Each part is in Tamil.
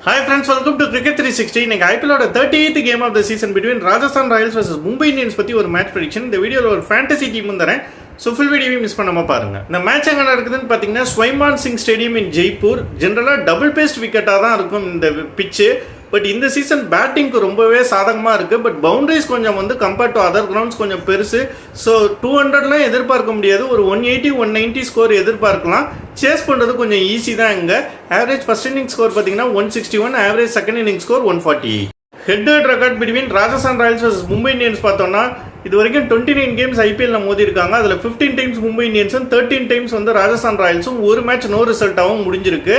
Hi friends, welcome to Cricket 360. இன்னைக்கு ஐபிஎல்லோட 38th game of the season between Rajasthan royals vs Mumbai Indians பற்றி ஒரு மேட்ச் ப்ரெடிக்ஷன். இந்த வீடியோவில் ஒரு ஃபேண்டசி டீம் தரேன். ஸோ ஃபுல் வீடியோவையும் மிஸ் பண்ணாமல் பாருங்க. இந்த மேட்ச் எங்கே நடக்குதுன்னு பார்த்தீங்கன்னா ஸ்வைமான் சிங் ஸ்டேடியம் இன் ஜெய்ப்பூர். ஜென்ரலாக டபுள் பேஸ்ட் விக்கெட்டாக தான் இருக்கும் இந்த பிச்சு. பட் இந்த சீசன் பேட்டிங்க்கு ரொம்பவே சாதகமாக இருக்குது. பட் பவுண்டரிஸ் கொஞ்சம் கம்பேர்ட் டு அதர் கிரவுண்ட்ஸ் கொஞ்சம் பெருசு. ஸோ 200லாம் எதிர்பார்க்க முடியாது. ஒரு 180 190 ஸ்கோர் எதிர்பார்க்கலாம். சேஸ் பண்ணுறது கொஞ்சம் ஈஸி தான். இங்கே ஆவரேஜ் ஃபர்ஸ்ட் இன்னிங் ஸ்கோர் பார்த்தீங்கன்னா 161, average second inning score 148. Head to head record between Rajasthan royals vs Mumbai Indians பார்த்தோம்னா இது வரைக்கும் 29 கேம்ஸ் ஐபிஎல்ல மோதி இருக்காங்க. அதில் 15 டைம்ஸ் மும்பை இந்தியன்ஸும் 13 டைம்ஸ் ராஜஸ்தான் ராயல்ஸும் ஒரு மேட்ச் நோ ரிசல்ட்டாகவும் முடிஞ்சிருக்கு.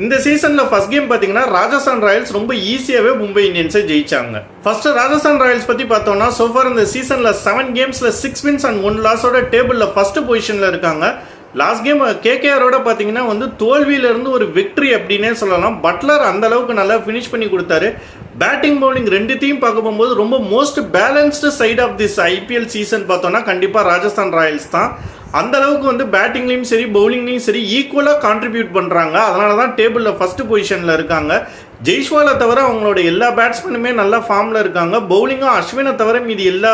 இந்த சீசனில் ஃபர்ஸ்ட் கேம் பார்த்தீங்கன்னா ராஜஸ்தான் ராயல்ஸ் ரொம்ப ஈஸியாகவே மும்பை இந்தியன்ஸை ஜெயிச்சாங்க. ஃபர்ஸ்ட் ராஜஸ்தான் ராயல்ஸ் பற்றி பார்த்தோம்னா சோஃபார் இந்த சீசனில் 7 கேம்ஸில் 6 வின்ஸ் அண்ட் 1 லாஸோட டேபிளில் ஃபர்ஸ்ட் பொசிஷனில் இருக்காங்க. லாஸ்ட் கேம் கேகேஆரோட பார்த்தீங்கன்னா தோல்வியிலிருந்து ஒரு விக்ட்ரி அப்படின்னே சொல்லலாம். பட்லர் அந்த அளவுக்கு நல்லா ஃபினிஷ் பண்ணி கொடுத்தாரு. பேட்டிங் பவுலிங் ரெண்டுத்தையும் பார்க்க போகும்போது ரொம்ப most balanced side of this IPL season பார்த்தோன்னா கண்டிப்பாக ராஜஸ்தான் ராயல்ஸ் தான். அந்த அளவுக்கு பேட்டிங்லேயும் சரி பவுலிங்லேயும் சரி ஈக்குவலாக கான்ட்ரிபியூட் பண்ணுறாங்க. அதனால தான் டேபிளில் ஃபர்ஸ்ட் பொசிஷனில் இருக்காங்க. ஜெய்ஸ்வாலை தவிர அவங்களோட எல்லா பேட்ஸ்மேனுமே நல்ல ஃபார்மில் இருக்காங்க. பவுலிங்கும் அஸ்வினை தவிர மீதி எல்லா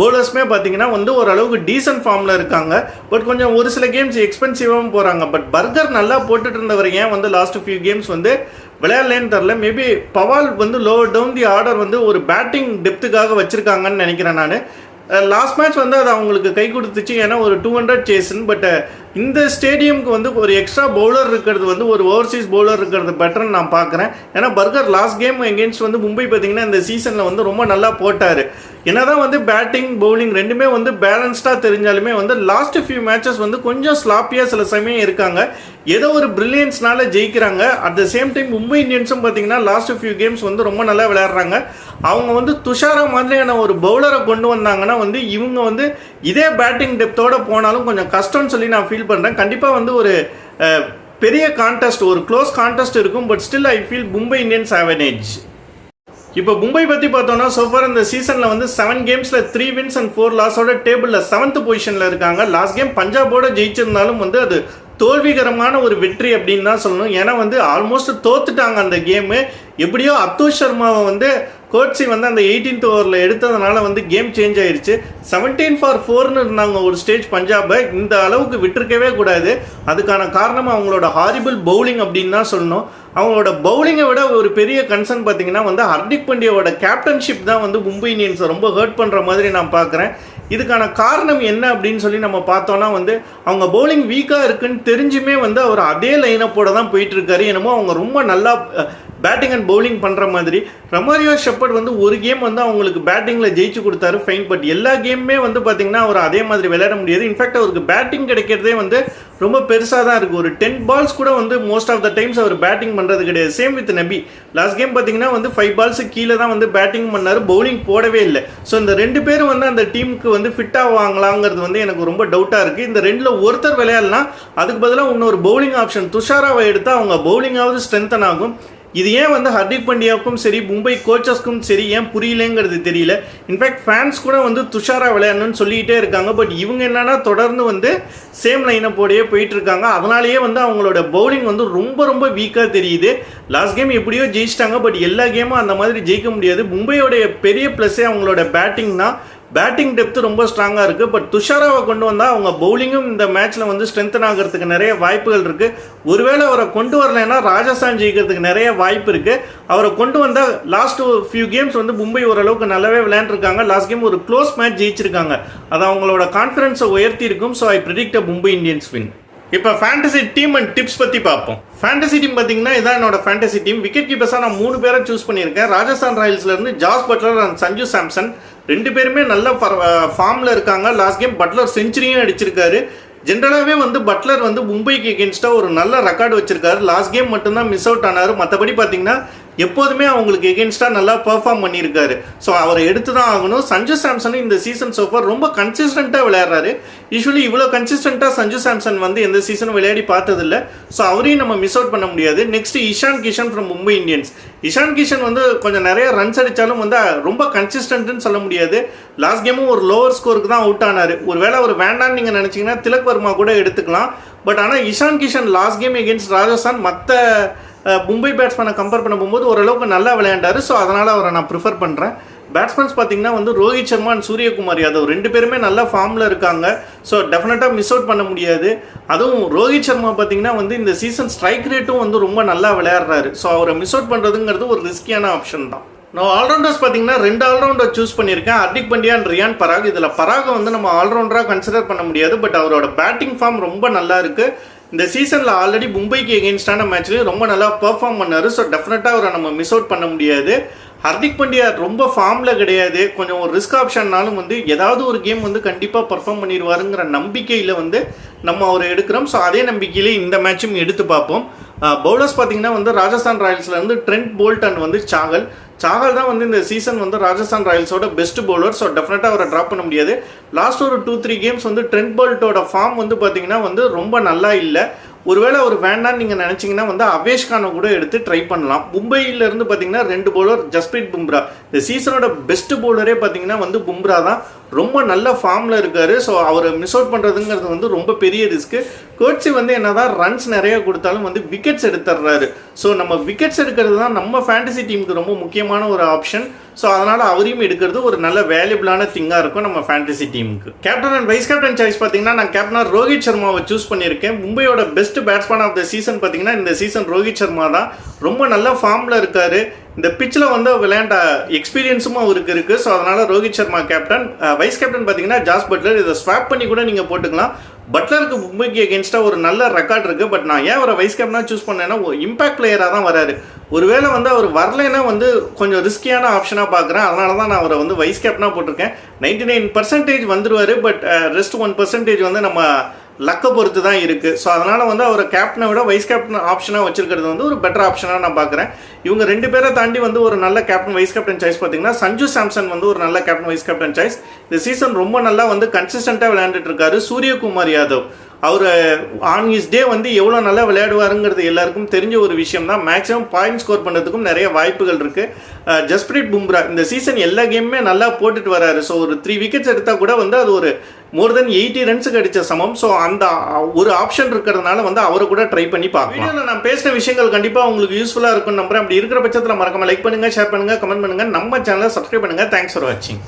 பவுலர்ஸுமே பார்த்தீங்கன்னா ஓரளவுக்கு டீசன்ட் ஃபார்மில் இருக்காங்க. பட் கொஞ்சம் ஒரு சில கேம்ஸ் எக்ஸ்பென்சிவாகவும் போகிறாங்க. பட் பர்கர் நல்லா போட்டுட்டு இருந்தவர் ஏன் லாஸ்ட் ஃபியூ கேம்ஸ் விளையாடலேன்னு தெரில. Maybe Powell lower down the order ஒரு பேட்டிங் டெப்த்துக்காக வச்சுருக்காங்கன்னு நினைக்கிறேன் நான். லாஸ்ட் மேட்ச் அது அவங்களுக்கு கை கொடுத்துச்சு. ஏன்னா ஒரு 200 சேஸ்ன்னு. பட் இந்த ஸ்டேடியமுக்கு ஒரு எக்ஸ்ட்ரா பவுலர் இருக்கிறது ஒரு ஓவர்சீஸ் பவுலர் இருக்கிறது பெட்டர்னு நான் பார்க்குறேன். ஏன்னா burger last game against Mumbai பார்த்தீங்கன்னா இந்த சீசனில் ரொம்ப நல்லா போட்டார். என்னதான் பேட்டிங் பவுலிங் ரெண்டுமே பேலன்ஸ்டாக தெரிஞ்சாலுமே லாஸ்ட் ஃபியூ மேட்சஸ் கொஞ்சம் ஸ்லாப்பியாக சில சமயம் இருக்காங்க. ஏதோ ஒரு பிரில்லியன்ஸ்னால ஜெயிக்கிறாங்க. At the same time Mumbai இந்தியன்ஸும் பார்த்தீங்கன்னா லாஸ்ட் ஃபியூ கேம்ஸ் ரொம்ப நல்லா விளையாடுறாங்க. அவங்க துஷாரா மாதிரியான ஒரு பவுலரை கொண்டு வந்தாங்கன்னா இவங்க இதே பேட்டிங் டெப்த்தோட போனாலும் கொஞ்சம் கஷ்டம்னு சொல்லி நான் ஃபீல் பண்ணுறேன். கண்டிப்பாக ஒரு பெரிய கான்டெஸ்ட், ஒரு க்ளோஸ் கான்டெஸ்ட் இருக்கும். But still I feel Mumbai Indians have an edge. இப்போ மும்பை பற்றி பார்த்தோன்னா சோஃபார் இந்த சீசனில் 7 கேம்ஸில் 3 வின்ஸ் அண்ட் 4 லாஸோட டேபிளில் 7th பொசிஷனில் இருக்காங்க. லாஸ்ட் கேம் பஞ்சாபோட ஜெயிச்சிருந்தாலும் அது தோல்விகரமான ஒரு வெற்றி அப்படின்னு தான் சொல்லணும். ஏன்னா ஆல்மோஸ்ட் தோத்துட்டாங்க அந்த கேமு. எப்படியோ அத்துஷ் சர்மாவை கோட்ஸி அந்த 18th ஓவரில் எடுத்ததுனால கேம் சேஞ்ச் ஆயிடுச்சு. 17 for 4ன்னு இருந்தாங்க ஒரு ஸ்டேஜ் பஞ்சாபை. இந்த அளவுக்கு விட்டுருக்கவே கூடாது. அதுக்கான காரணம் அவங்களோட ஹாரிபிள் பவுலிங் அப்படின்னு தான் சொல்லணும். அவங்களோட பவுலிங்கை விட ஒரு பெரிய கன்சர்ன் பார்த்தீங்கன்னா ஹர்திக் பாண்டியாவோட கேப்டன்ஷிப் தான் மும்பை இந்தியன்ஸை ரொம்ப ஹர்ட் பண்ணுற மாதிரி நான் பார்க்குறேன். இதுக்கான காரணம் என்ன அப்படின்னு சொல்லி நம்ம பார்த்தோன்னா அவங்க பவுலிங் வீக்காக இருக்குன்னு தெரிஞ்சுமே அவர் அதே லைனப்போட தான் போயிட்டு இருக்காரு. என்னமோ அவங்க ரொம்ப நல்லா பேட்டிங் அண்ட் பவுலிங் பண்ணுற மாதிரி. ரொமாரியோ ஷெப்பர்ட் ஒரு கேம் அவங்களுக்கு பேட்டிங்கில் ஜெயிச்சு கொடுத்தாரு, ஃபைன். பட் எல்லா கேமுமே பார்த்தீங்கன்னா அவர் அதே மாதிரி விளையாட முடியாது. இன்ஃபேக்ட் அவருக்கு பேட்டிங் கிடைக்கிறதே ரொம்ப பெருசாக தான் இருக்குது. ஒரு 10 பால்ஸ் கூட மோஸ்ட் ஆஃப் த டைம்ஸ் அவர் பேட்டிங் பண்ணுறது கிடையாது. Same with Nabi. Last game பார்த்தீங்கன்னா 5 பால்ஸுக்கு கீழே தான் பேட்டிங் பண்ணார், பவுலிங் போடவே இல்லை. ஸோ இந்த 2 பேரும் அந்த டீமுக்கு ஃபிட் ஆவாங்களாங்கிறது எனக்கு ரொம்ப டவுட்டாக இருக்குது. இந்த 2ல் ஒருத்தர் விளையாடலாம், அதுக்கு பதிலாக இன்னொரு பவுலிங் ஆப்ஷன் துஷாராவை எடுத்தால் அவங்க பவுலிங்காவது ஸ்ட்ரென்தன் ஆகும். இது ஏன் ஹர்திக் பாண்டியாவுக்கும் சரி மும்பை கோச்சஸ்க்கும் சரி ஏன் புரியலங்கிறது தெரியல. இன்ஃபேக்ட் ஃபேன்ஸ் கூட துஷாரா விளையாடணும்னு சொல்லிகிட்டே இருக்காங்க. பட் இவங்க என்னன்னா தொடர்ந்து சேம் லைனப்போடையே போயிட்டு இருக்காங்க. அதனாலேயே அவங்களோட பவுலிங் ரொம்ப ரொம்ப வீக்காக தெரியுது. லாஸ்ட் கேம் எப்படியோ ஜெயிச்சிட்டாங்க. பட் எல்லா கேமும் அந்த மாதிரி ஜெயிக்க முடியாது. மும்பையோடைய பெரிய ப்ளஸ்ஸே அவங்களோட பேட்டிங் தான். பேட்டிங் டெப்த்து ரொம்ப ஸ்ட்ராங்காக இருக்குது. பட் துஷாராவை கொண்டு வந்தால் அவங்க பவுலிங்கும் இந்த மேட்ச்சில் ஸ்ட்ரென்தன் ஆகிறதுக்கு நிறைய வாய்ப்புகள் இருக்குது. ஒருவேளை அவரை கொண்டு வரலைன்னா ராஜஸ்தான் ஜெயிக்கிறதுக்கு நிறைய வாய்ப்பு இருக்குது. அவரை கொண்டு வந்தால் லாஸ்ட் ஃபியூ கேம்ஸ் மும்பை ஓரளவுக்கு நல்லாவே விளையாண்டுருக்காங்க. லாஸ்ட் கேம் ஒரு க்ளோஸ் மேட்ச் ஜெயிச்சிருக்காங்க. அது அவங்களோட கான்ஃபிடன்ஸை உயர்த்தி இருக்கும். So I predict Mumbai Indians win. இப்போ ஃபேண்டசி டீம் அண்ட் டிப்ஸ் பற்றி பார்ப்போம். ஃபேண்டசி டீம் பார்த்தீங்கன்னா இதான் என்னோட ஃபேண்டசி டீம். விக்கெட் கீப்பர்ஸாக நான் 3 பேரை சூஸ் பண்ணியிருக்கேன். ராஜஸ்தான் ராயல்ஸ்லேருந்து Jos Buttler and Sanju Samson 2 பேருமே நல்ல ஃபார்மில் இருக்காங்க. லாஸ்ட் கேம் பட்லர் செஞ்சுரியும் அடிச்சிருக்காரு. ஜென்ரலாகவே பட்லர் மும்பைக்கு எகென்ஸ்டாக ஒரு நல்ல ரெக்கார்டு வச்சிருக்காரு. லாஸ்ட் கேம் மட்டும்தான் மிஸ் அவுட் ஆனார். மற்றபடி பார்த்தீங்கன்னா எப்போதுமே அவங்களுக்கு எகென்ஸ்டாக நல்லா பெர்ஃபார்ம் பண்ணியிருக்காரு. ஸோ அவரை எடுத்து தான் ஆகணும். சஞ்சு சாம்சன் இந்த சீசன் சோஃபார் ரொம்ப கன்சிஸ்டண்ட்டாக விளையாடுறாரு. யூஸ்வலி இவ்வளோ கன்சிஸ்டண்ட்டாக சஞ்சு சாம்சன் எந்த சீசனும் விளையாடி பார்த்ததில்லை. ஸோ அவரையும் நம்ம மிஸ் அவுட் பண்ண முடியாது. Next Ishan Kishan from Mumbai Indians. Ishan Kishan கொஞ்சம் நிறைய ரன்ஸ் அடித்தாலும் ரொம்ப கன்சிஸ்டன்ட்னு சொல்ல முடியாது. லாஸ்ட் கேமும் ஒரு லோவர் ஸ்கோருக்கு தான் அவுட் ஆனார். ஒரு வேளை அவர் வேண்டான்னு நீங்கள் நினச்சிங்கன்னா திலக் வர்மா கூட எடுத்துக்கலாம். பட் ஆனால் Ishan Kishan last game against Rajasthan மற்ற மும்பை பேட்ஸ்மேனை கம்பேர் பண்ண போகும்போது ஓரளவுக்கு நல்லா விளையாண்டாரு. ஸோ அதனால் அவரை நான் ப்ரிஃபர் பண்ணுறேன். பேட்ஸ்மேன்ஸ் பார்த்தீங்கன்னா வந்து ரோஹித் சர்மா அண்ட் சூரியகுமார் யாதவ் 2 பேருமே நல்ல ஃபார்மில் இருக்காங்க. ஸோ டெஃபினட்டாக மிஸ் அவுட் பண்ண முடியாது. அதுவும் ரோஹித் சர்மா பார்த்தீங்கன்னா வந்து இந்த சீசன் ஸ்ட்ரைக் ரேட்டும் வந்து ரொம்ப நல்லா விளையாடுறாரு. ஸோ அவரை மிஸ் அவுட் பண்ணுறதுங்கிறது ஒரு ரிஸ்கியான ஆப்ஷன் தான். நான் ஆல்ரவுண்டர்ஸ் பார்த்தீங்கன்னா 2 ஆல்ரவுண்டர் சூஸ் பண்ணியிருக்கேன், ஹர்திக் பாண்டியா அண்ட் ரியான் பராக். இதில் பராகை வந்து நம்ம ஆல்ரவுண்டராக கன்சிடர் பண்ண முடியாது. பட் அவரோட பேட்டிங் ஃபார்ம் ரொம்ப நல்லா இருக்குது. இந்த சீசனில் ஆல்ரெடி மும்பைக்கு எகெயின்ஸ்டான மேட்ச்லேயும் ரொம்ப நல்லா பெர்ஃபார்ம் பண்ணார். ஸோ டெஃபினட்டாக அவரை நம்ம மிஸ் அவுட் பண்ண முடியாது. ஹர்திக் பாண்டியா ரொம்ப ஃபார்மில் கிடையாது, கொஞ்சம் ஒரு ரிஸ்க் ஆப்ஷன்னாலும் வந்து ஏதாவது ஒரு கேம் வந்து கண்டிப்பாக பர்ஃபார்ம் பண்ணிடுவாருங்கிற நம்பிக்கையில் வந்து நம்ம அவரை எடுக்கிறோம். ஸோ அதே நம்பிக்கையிலே இந்த மேட்சும் எடுத்து பார்ப்போம். பவுலர்ஸ் பார்த்தீங்கன்னா வந்து ராஜஸ்தான் ராயல்ஸ்லேருந்து ட்ரெண்ட் போல்ட் அண்ட் வந்து சாகல் தான் வந்து இந்த சீசன் வந்து ராஜஸ்தான் ராயல்ஸோட பெஸ்ட் பவுலர். ஸோ டெஃபினட்டாக அவரை ட்ராப் பண்ண முடியாது. லாஸ்ட் ஒரு 2-3 கேம்ஸ் வந்து ட்ரெண்ட் போல்ட்டோட ஃபார்ம் வந்து பார்த்தீங்கன்னா வந்து ரொம்ப நல்லா இல்லை. ஒருவேளை அவர் வேண்டான்னு நீங்கள் நினச்சிங்கன்னா வந்து அவேஷ் கானை கூட எடுத்து ட்ரை பண்ணலாம். மும்பையிலேருந்து பார்த்தீங்கன்னா 2 பவுலர், ஜஸ்பிரீத் பும்ரா இந்த சீசனோட பெஸ்ட் பவுலரே பார்த்தீங்கன்னா வந்து பும்ரா தான். ரொம்ப நல்ல ஃபார்மில் இருக்கார். ஸோ அவரை மிஸ் அவுட் பண்ணுறதுங்கிறது வந்து ரொம்ப பெரிய ரிஸ்க்கு. கோட்ஸி வந்து என்னதான் ரன்ஸ் நிறைய கொடுத்தாலும் வந்து விக்கெட்ஸ் எடுத்துடுறாரு. ஸோ நம்ம விக்கெட்ஸ் எடுக்கிறது தான் நம்ம ஃபேண்டசி டீமுக்கு ரொம்ப முக்கியமான ஒரு ஆப்ஷன். ஸோ அதனால் அவரையும் எடுக்கிறது ஒரு நல்ல வேல்யூபிளான திங்காக இருக்கும் நம்ம ஃபேண்டசி டீமுக்கு. Captain and vice captain choice பார்த்தீங்கன்னா நான் கேப்டனாக ரோஹித் சர்மாவை சூஸ் பண்ணியிருக்கேன். மும்பையோட best batsman of the season பார்த்தீங்கன்னா இந்த சீசன் ரோஹித் சர்மா தான். ரொம்ப நல்ல ஃபார்மில் இருக்கார். இந்த பிச்சில் வந்து விளையாண்ட எக்ஸ்பீரியன்ஸும் அவருக்கு இருக்குது. ஸோ அதனால் Rohit Sharma captain. Vice captain பார்த்தீங்கன்னா ஜாஸ் பட்லர். இதை ஸ்வாப் பண்ணி கூட நீங்கள் போட்டுக்கலாம். பட்லருக்கு மும்பைக்கு எகென்ஸ்டாக ஒரு நல்ல ரெக்கார்ட் இருக்குது. பட் நான் ஏன் அவரை வைஸ் கேப்டனாக சூஸ் பண்ணேன்னா இம்பாக்ட் பிளேயராக தான் வராரு. ஒருவேளை வந்து அவர் வரலைன்னா வந்து கொஞ்சம் ரிஸ்கியான ஆப்ஷனாக பார்க்குறேன். அதனால தான் நான் அவரை வந்து வைஸ் கேப்டனாக போட்டிருக்கேன். 99% வந்துடுவார். பட் ரெஸ்ட் 1% வந்து நம்ம லக்கை பொறுத்து தான் இருக்குது. ஸோ அதனால் வந்து அவர் கேப்டனை விட வைஸ் கேப்டன் ஆப்ஷனாக வச்சிருக்கிறது வந்து ஒரு பெட்டர் ஆப்ஷனாக நான் பார்க்குறேன். இவங்க 2 பேரை தாண்டி வந்து ஒரு நல்ல கேப்டன் வைஸ் கேப்டன் சாய்ஸ் பார்த்தீங்கன்னா சஞ்சு சாம்சன் வந்து ஒரு நல்ல கேப்டன் வைஸ் கேப்டன் சாய்ஸ். இந்த சீசன் ரொம்ப நல்லா வந்து கன்சிஸ்டண்ட்டாக விளையாண்டுட்டு இருக்காரு. சூரியகுமார் யாதவ் அவர் ஆன் ஹிஸ் டே வந்து எவ்வளோ நல்லா விளையாடுவாருங்கிறது எல்லாருக்கும் தெரிஞ்ச ஒரு விஷயம் தான். மேக்ஸிமம் பாயிண்ட் ஸ்கோர் பண்ணுறதுக்கும் நிறைய வாய்ப்புகள் இருக்குது. ஜஸ்பிரீத் பும்ரா இந்த சீசன் எல்லா கேமுமே நல்லா போட்டுட்டு வராரு. ஸோ ஒரு 3 விக்கெட்ஸ் எடுத்தால் கூட வந்து அது ஒரு மோர் தென் 80 ரன்ஸுக்கு அடித்த சமம். ஸோ அந்த ஒரு ஆப்ஷன் இருக்கிறதுனால வந்து அவரை கூட ட்ரை பண்ணி பார்க்கலாம். வீடியோவில் நான் பேசின விஷயங்கள் கண்டிப்பாக உங்களுக்கு யூஸ்ஃபுல்லாக இருக்கும்னு நம்புறேன். அப்படி இருக்கிற பட்சத்தில் மறக்காம லைக் பண்ணுங்கள், ஷேர் பண்ணுங்கள், கமெண்ட் பண்ணுங்கள், நம்ம சேனலை சப்ஸ்கிரைப் பண்ணுங்கள். தேங்க்ஸ் ஃபார் வாட்சிங்.